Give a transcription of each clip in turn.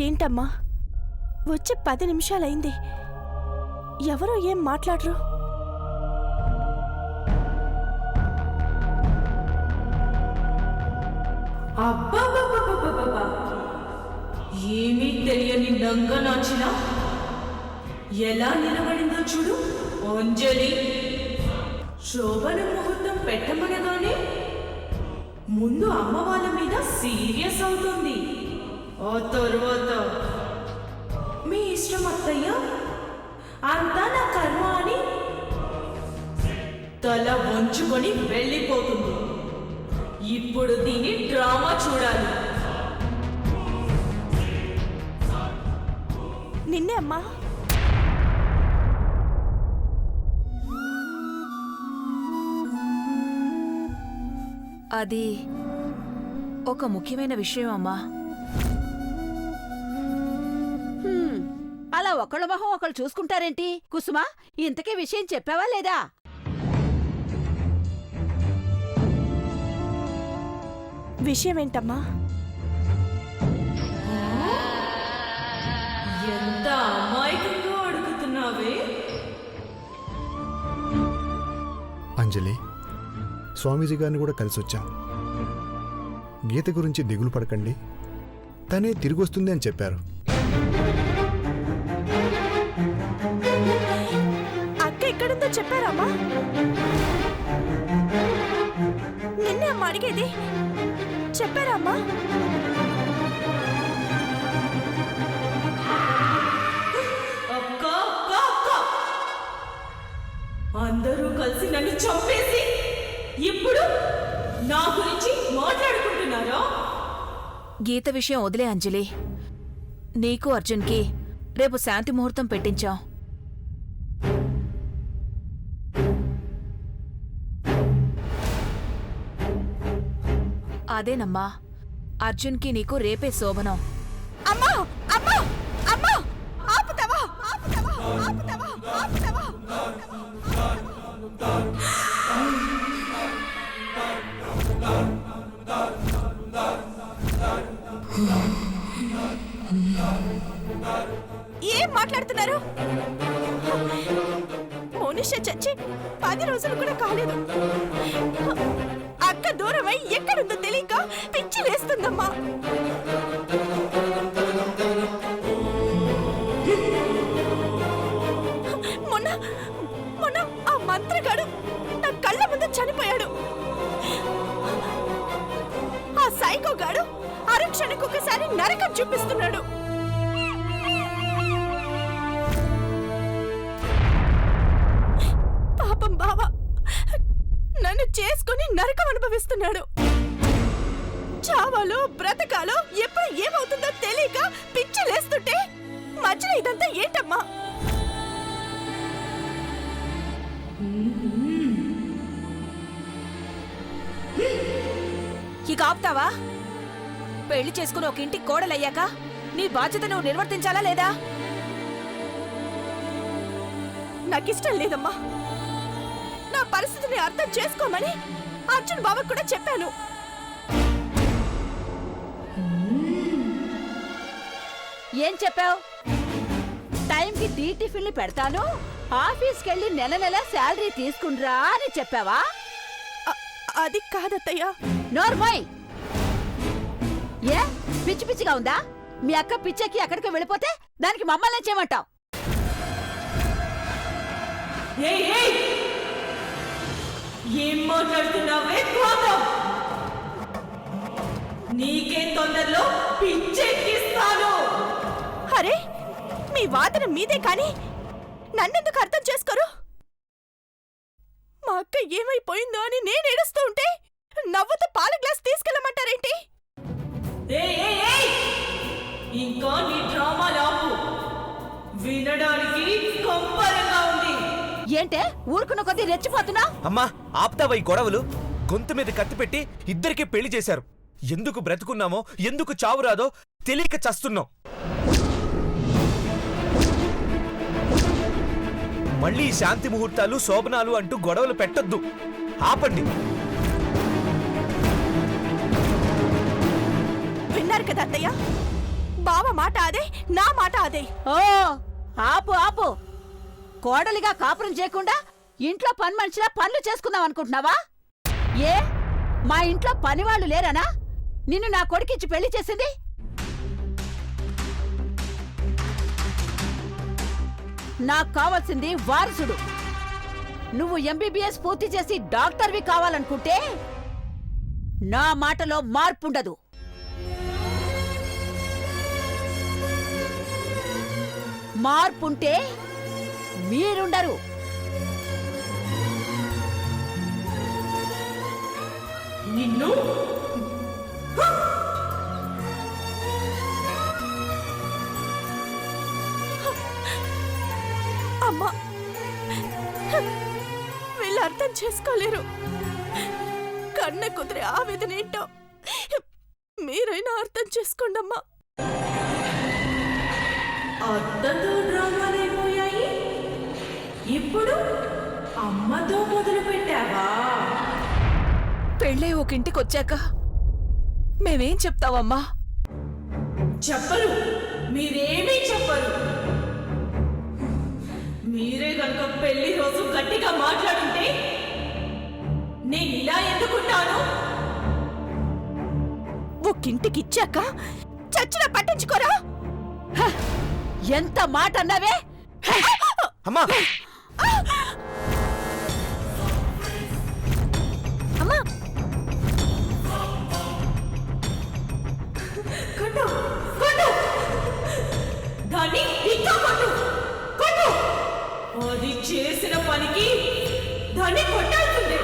ఏంటమ్మా వచ్చి 10 నిమిషాలైంది, ఎవరో ఏం మాట్లాడరు. ఏమీ తెలియని నంగనాచిన ఎలా నిలబడిందో చూడు. అంజలి శోభన ముహూర్తం పెట్టమనగానే ముందు అమ్మ వాళ్ళ మీద సీరియస్ అవుతుంది. ఆ తర్వాత మీ ఇష్టం అత్తయ్య, అంతా నా కర్మ అని తల వంచుకొని వెళ్ళిపోతుంది. ఇప్పుడు దీని డ్రామా చూడాలి. నిన్నే అమ్మా. అది ఒక ముఖ్యమైన విషయం అమ్మా. అలా ఒకళ్ళ మొహం ఒకళ్ళు చూసుకుంటారేంటి? కుసుమా, ఇంతకీ విషయం చెప్పావా లేదా? విషయం ఏంటమ్మా? ఎంత అమాయకంగా అడుగుతున్నావే. అంజలి, స్వామీజీ గారిని కూడా కలిసి వచ్చాం. గీత గురించి దిగులు పడకండి, తనే తిరిగొస్తుంది అని చెప్పారు. అక్క ఎక్కడుందో చెప్పారమ్మా? నిన్నే అమ్మ అడిగేది, చెప్పారమ్మా? అందరూ కలిసి నన్ను చంపేసి ఇప్పుడు నా గురించి మాట్లాడుకుంటున్నారా? గీత విషయం వదిలే అంజలి. నీకు అర్జున్కి రేపు శాంతి ముహూర్తం పెట్టించాం. అదేనమ్మా, అర్జున్కి నీకు రేపే శోభనం. అమ్మా అమ్మా అమ్మా, ఆపుతావా ఆపుతావా ఆపుతావా ఆపుతావా? ఏం మాట్లాడుతున్నారు? మోనిష చచ్చి 10 రోజులు కూడా కాలేదు. అక్క దూరమై ఎక్కడుందో తెలియక పిచ్చి లేస్తుందమ్మా. మొన్న మొన్న ఆ మంత్రగాడు నా కళ్ళ ముందు చనిపోయాడు. ఆ సైకోగాడు అరక్షణకు ఒకసారి నరకం చూపిస్తున్నాడు. పాపం బావా నన్ను చేసుకుని నరకం అనుభవిస్తున్నాడు. చావాలో బ్రతకాలో ఎప్పుడు ఏమవుతుందో తెలియక పిచ్చి లేస్తుంటే మధ్యలో ఇదంతా ఏంటమ్మా? ఇక ఆపుతావా? పెళ్లి చేసుకుని ఒక ఇంటికి కోడలయ్యాక నీ బాధ్యత నువ్వు నిర్వర్తించాలా లేదా? నాకిష్టం లేదమ్మా. నా పరిస్థితిని అర్థం చేసుకోమని అర్జున్ బావకు కూడా చెప్పాను. ఏం చెప్పావు? టైంకి టీ టిఫిన్లు పెడతాను, ఆఫీస్కెళ్ళి నెల నెల శాలరీ తీసుకుండ్రా అని చెప్పావా? అది కాదత్తయ్యా. నోర్మోయ్, ఏ పిచ్చి పిచ్చిగా ఉందా? మీ అక్క పిచ్చెక్కి ఎక్కడికి వెళ్ళిపోతే దానికి మమ్మల్ని చేయమంటావు? ఏం మాట్లాడుతున్నావే? నీకే తొందరలో పిచ్చెక్కిస్తాను. అరే, మీ వాదన మీదే కానీ నన్నెందుకు అర్థం చేసుకోరు? మా అక్క ఏమైపోయిందో అని నేను ఏడుస్తూ ఉంటే నవ్వుతూ పాల గ్లాస్ తీసుకెళ్ళమంటారేంటి? ఇంకా నీ డ్రామా లాపు వినడానికి కంపరంగా ఉంది. ఏంటే ఊరుకున్న కొద్దీ రెచ్చిపోతున్నా? అమ్మా, ఆప్తావా ఈ గొడవలు? గొంతు మీద కత్తి పెట్టి ఇద్దరికీ పెళ్లి చేశారు. ఎందుకు బ్రతుకున్నామో ఎందుకు చావురాదో తెలియక చస్తున్నాం. మళ్ళీ శాంతి ముహూర్తాలు శోభనాలు అంటూ గొడవలు పెట్టొద్దు, ఆపండి. విన్నారు కదా అత్తయ్య, బావ మాట అదే, నా మాట అదే. ఓ ఆపు ఆపు. కోడలిగా కాపురం చేయకుండా ఇంట్లో పని మనిషిలా పనులు చేసుకుందాం అనుకుంటున్నావా? ఏ మా ఇంట్లో పనివాళ్ళు లేరనా నిన్ను నా కొడుకిచ్చి పెళ్లి చేసింది? నాకు కావాల్సింది వారసుడు. నువ్వు ఎంబీబీఎస్ పూర్తి చేసి డాక్టర్వి కావాలనుకుంటే నా మాటలో మార్పుండదు. మార్పుంటే మీరుండరు. నిన్ను అమ్మా, వీళ్ళు అర్థం చేసుకోలేరు. కన్న కుదిరే ఆవేదనేంటో మీరైనా అర్థం చేసుకోండమ్మా. అత్తతో డ్రామాలైపోయాయి, ఇప్పుడు అమ్మతో మొదలు పెట్టావా? పెళ్ళే ఒక ఇంటికొచ్చాక మేమేం చెప్తావమ్మా? చెప్పరు, మీరేమీ చెప్పరు. మీరే గనుక పెళ్లి రోజు గట్టిగా మాట్లాడుంటే నేను ఇలా ఎందుకుంటాను? ఒక్కింటికిచ్చాక చచ్చిన పట్టించుకోరా? ఎంత మాట అన్నావే? అమ్మా అమ్మా, కొట్టు కొట్టు, దాన్ని ఇంకా కొట్టు కొట్టు. అది చేసిన పనికి దాన్ని కొట్టాల్సిందే.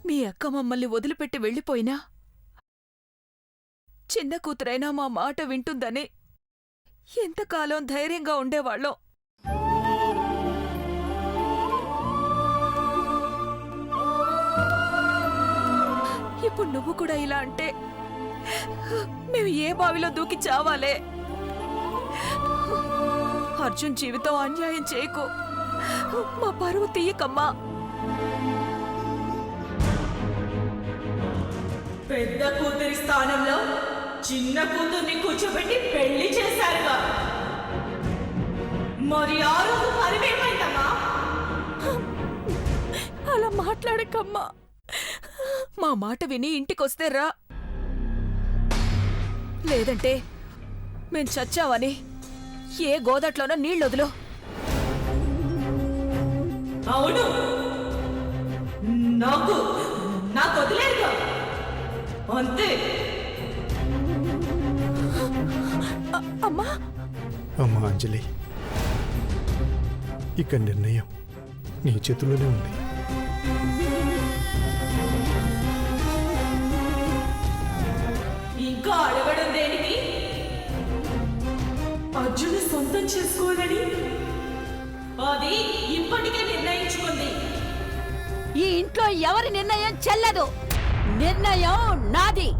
మీ అక్క మమ్మల్ని వదిలిపెట్టి వెళ్ళిపోయినా చిన్న కూతురైనా మా మాట వింటుందని ఎంతకాలం ధైర్యంగా ఉండేవాళ్ళం. ఇప్పుడు నువ్వు కూడా ఇలా అంటే మేము ఏ బావిలో దూకి చావాలే? అర్జున్ జీవితం అన్యాయం చేయకు, మా పరువు తీయకమ్మా. పెద్ద కూతురి స్థానంలో చిన్న కూతుర్ని కూర్చోబెట్టి పెళ్లి చేశారుగా, మరి ఆ రోజు పరివేమైందమ్మా? అలా మాట్లాడకమ్మా. మా మాట విని ఇంటికొస్తే రా, లేదంటే మేం చచ్చావని ఏ గోదట్లోనో నీళ్ళొదులు. అవును, నాకు వదిలేరుగా, అంతే. అమ్మా, అమ్మా అంజలి, ఇక నిర్ణయం నీ చేతుల్లోనే ఉంది. ఇంకా అడగడం దేనికి? అర్జున్ సొంతం చేసుకోవాలని అది ఇప్పటికే నిర్ణయించుకుంది. ఈ ఇంట్లో ఎవరి నిర్ణయం చెల్లదు. నిర్ణయం నాది.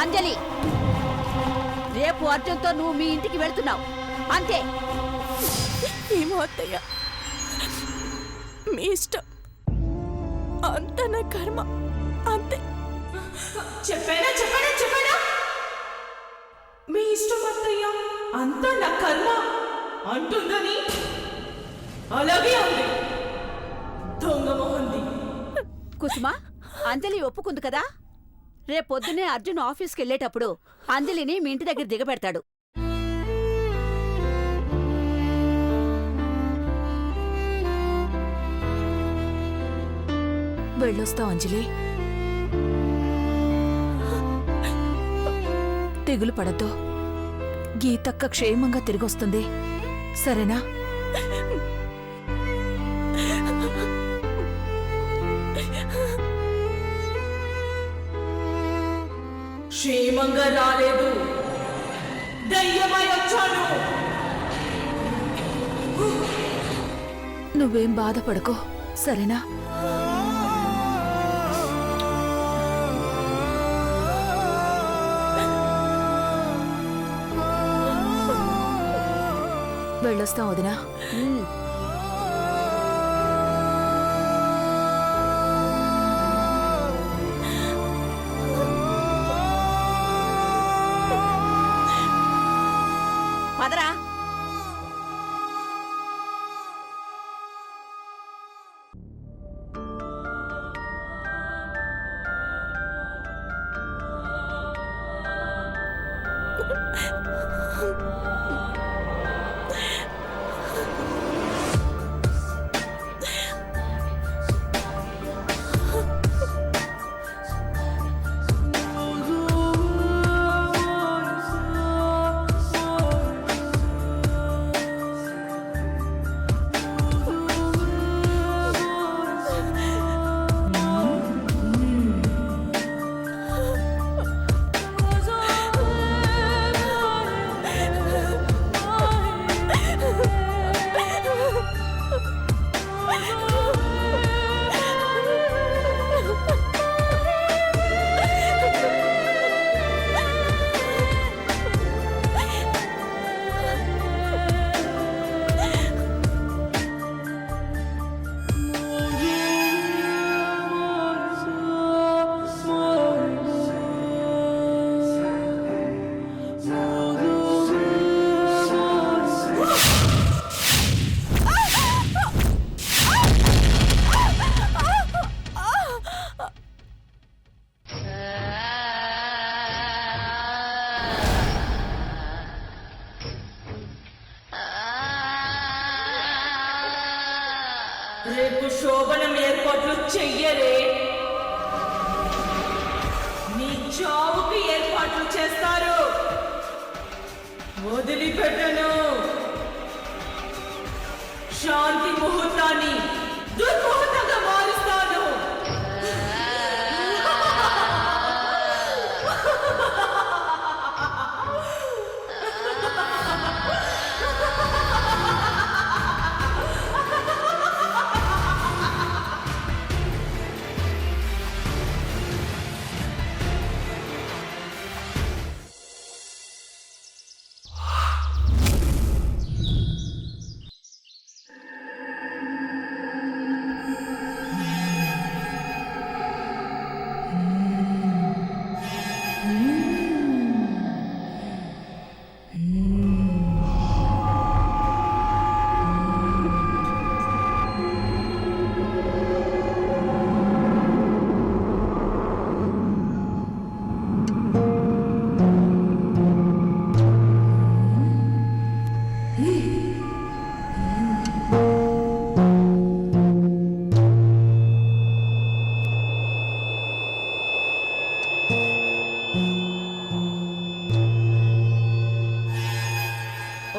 అంజలి, రేపు అర్జున్తో నువ్వు మీ ఇంటికి వెళ్తున్నావు, అంతే. ఏమో అత్తయ్య, మీ ఇష్టం. అంత నా కర్మ, అంతే. చెప్పానా చెప్పానా చెప్పానా? మీ ఇష్టం అత్తయ్య, అంతా నా కర్మ అంటుందని అలాగే ఉంది. దొంగ మొహంది. కుసుమ, అంజలి ఒప్పుకుంది కదా? రేపొద్దునే అర్జున్ ఆఫీస్కి వెళ్ళేటప్పుడు అంజలిని మీ ఇంటి దగ్గర దిగబెడతాడు. వెళ్ళొస్తాం అంజలి. తెగులు పడద్దు. గీతక్క క్షేమంగా తిరిగొస్తుంది, సరేనా? క్షేమంగా రాలేదు, దయ్యమై వచ్చాను. నువ్వేం బాధపడకో, సరేనా? వెళ్ళొస్తాం వదినా. పదరా. రేపు శోభనం ఏర్పాట్లు చెయ్యరే, నీ చావుకి ఏర్పాట్లు చేస్తారు. వదిలిపెట్టను. శాంతి ముహూర్తాన్ని దుర్ముహూర్తంగా మారుస్తాను.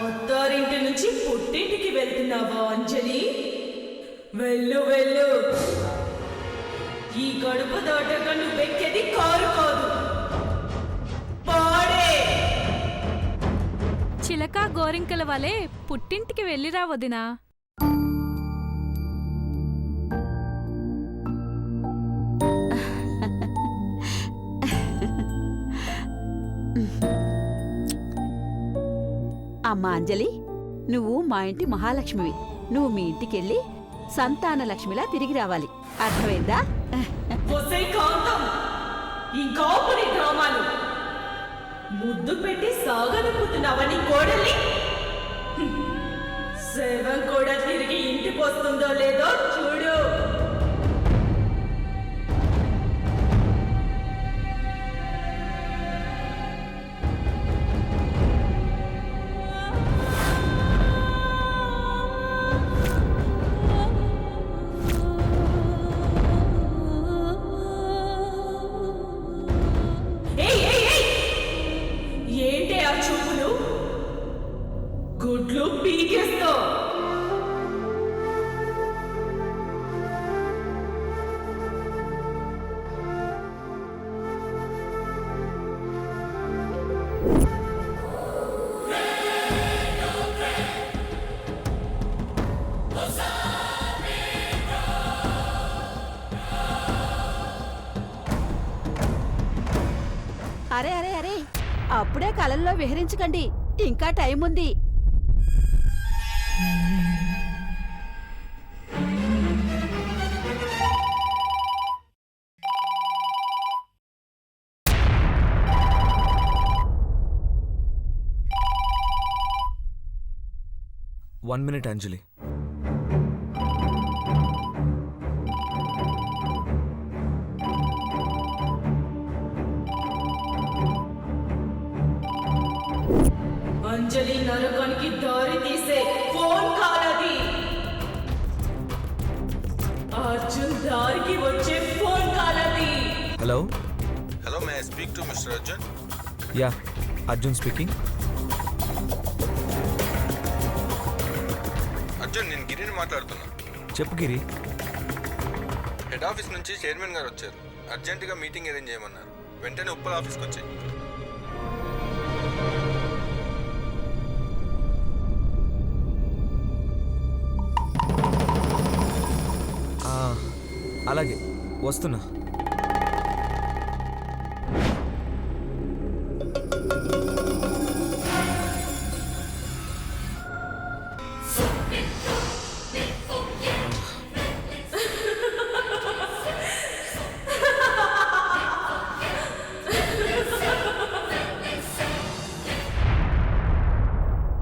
అత్తారింటి నుంచి పుట్టింటికి వెళ్తున్నావా అంజలి? వెళ్ళు వెళ్ళు. ఈ గడుప దాటగా నువ్వెక్కేది కారు కాదు, పాడే. చిలక గోరింకల వలె పుట్టింటికి వెళ్ళిరా వదినా. అమ్మా అంజలి, నువ్వు మా ఇంటి మహాలక్ష్మివి. నువ్వు మీ ఇంటికెళ్ళి సంతాన లక్ష్మిలా తిరిగి రావాలి. అర్థమైందా? ఒసై కాంతం, ఇంకా నీ డ్రామాలు. ముద్దు పెట్టి సాగనుకుతున్నావని కోడలి శవం కూడా తిరిగి ఇంటికి వస్తుందో లేదో చూడు. ఏంటే ఆ చూపులు? గుడ్లు పీకేస్తావు. అప్పుడే కలల్లో విహరించకండి, ఇంకా టైం ఉంది. వన్ మినిట్ అంజలి. అంజలి నరకానికి దారి తీసే ఫోన్ కాల్ అది. అర్జున్ దారికి వచ్చే ఫోన్ కాల్ అది. Hello Hello, may I speak to Mr. Arjun? Yeah, Arjun speaking. Arjun, నేను గిరిని మాట్లాడుతున్నా. చెప్పు గిరి. హెడ్ ఆఫీస్ నుంచి చైర్మన్ గారు వచ్చారు. అర్జెంటుగా మీటింగ్ అరేంజ్ చేయమన్నారు. వెంటనే ఉప్పల్ ఆఫీస్కి వచ్చాయి. అలాగే వస్తున్నా.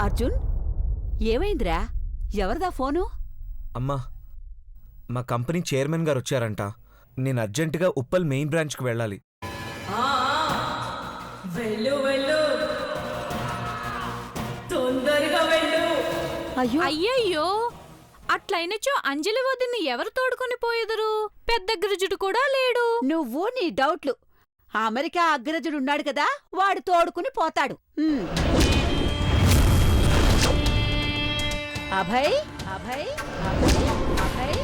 అర్జున్, ఏమైందిరా? ఎవరిదా ఫోను? అమ్మా, మా కంపెనీ చైర్మన్ గారు వచ్చారంట. నేను అర్జెంటుగా ఉప్పల్ మెయిన్ బ్రాంచ్కి వెళ్ళాలి. ఆ, వెళ్ళు వెళ్ళు, తొందరగా వెళ్ళు. అయ్యో, అయ్యయ్యో, అట్లయినచో అంజలి వదిన్ని ఎవరు తోడుకొని పోయేదురు? పెద్ద గిరిజుడు కూడా లేడు. నువ్వు నీ డౌట్లు. అమెరికా అగ్రజుడున్నాడు కదా, వాడు తోడుకుని పోతాడు. అభయ్ అభయ్ అభయ్ అభయ్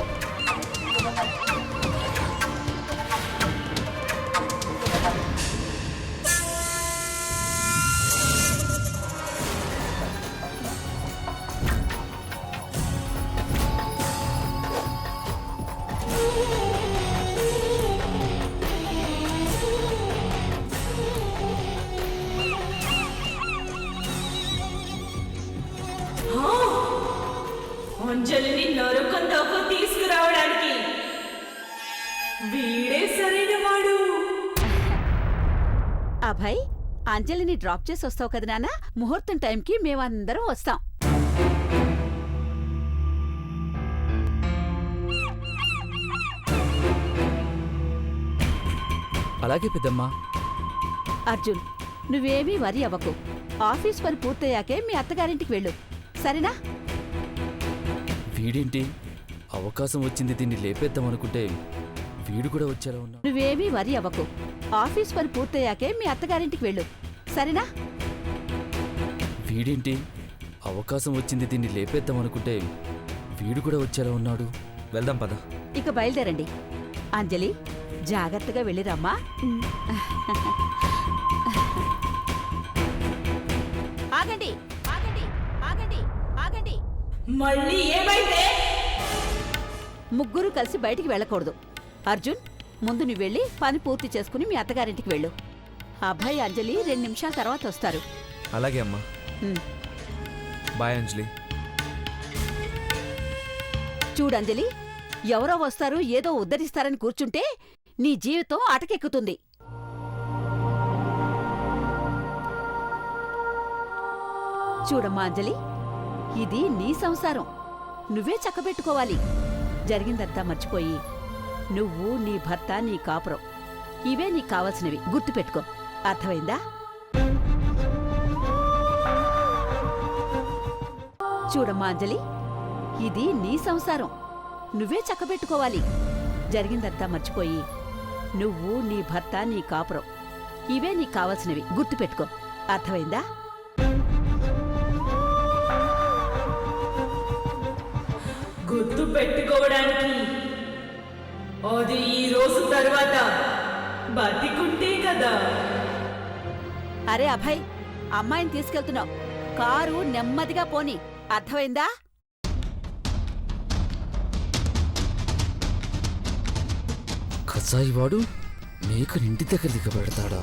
అంజలిని నరకం దాకా తీసుకురావడానికి వీడే సరైన వాడు. అభయ్, అంజలిని డ్రాప్ చేసి వస్తావు కదా నాన్న? ముహూర్తం టైంకి మేమందరం వస్తాం. అలాగే పెద్దమ్మా. అర్జున్, నువ్వేమీ వరి అవ్వకు. ఆఫీస్ పని పూర్తయ్యాకే మీ అత్తగారింటికి వెళ్ళు, సరేనా? వీడేంటి అవకాశం వచ్చింది దీన్ని లేపేద్దామనుకుంటే వీడు కూడా వచ్చేలా ఉన్నా. నువ్వేమీ వరి అవ్వకు. ఆఫీస్ పని పూర్తయ్యాకే మీ అత్తగారింటికి వెళ్ళు, సరేనా? వీడేంటి అవకాశం వచ్చింది దీన్ని లేపేద్దామనుకుంటే వీడు కూడా వచ్చేలా ఉన్నాడు. వెళ్దాం పద. ఇక బయలుదేరండి. అంజలి, జాగ్రత్తగా వెళ్ళిరమ్మా. ఆగండి ఆగండి ఆగండి ఆగండి. మళ్ళీ ఏమైతే? ముగ్గురు కలిసి బయటికి వెళ్ళకూడదు. అర్జున్, ముందు నువ్వు వెళ్ళి పని పూర్తి చేసుకుని మీ అత్తగారింటికి వెళ్ళు. అభయ్, అంజలి 2 నిమిషాల తర్వాత వస్తారు. అలాగే అమ్మా. ఉమ్. బాయ్ అంజలి. చూడంజలి, ఎవరో వస్తారు ఏదో ఉద్ధరిస్తారని కూర్చుంటే నీ జీవితం అటకెక్కుతుంది. చూడమ్మా అంజలి, ఇది నీ సంసారం, నువ్వే చక్కబెట్టుకోవాలి. జరిగిందంతా మర్చిపోయి నువ్వు, నీ భర్త, నీ కాపురం, ఇవే నీకు కావాల్సినవి. గుర్తుపెట్టుకో, అర్థమైందా? చూడమ్మా అంజలి, ఇది నీ సంసారం, నువ్వే చక్కబెట్టుకోవాలి. జరిగిందంతా మర్చిపోయి నువ్వు, నీ భర్త, నీ కాపురం, ఇవే నీకు కావాల్సినవి. గుర్తుపెట్టుకో, అర్థమైందా? గుర్తు పెట్టుకోవడానికి అది ఈ రోజు తర్వాత బతికుంటే కదా. అరే అభయ్, అమ్మాయిని తీసుకెళ్తున్నావు, కారు నెమ్మదిగా పోని, అర్థమైందా? కసాయివాడు మేకనింటి దగ్గర దిగబెడతాడా?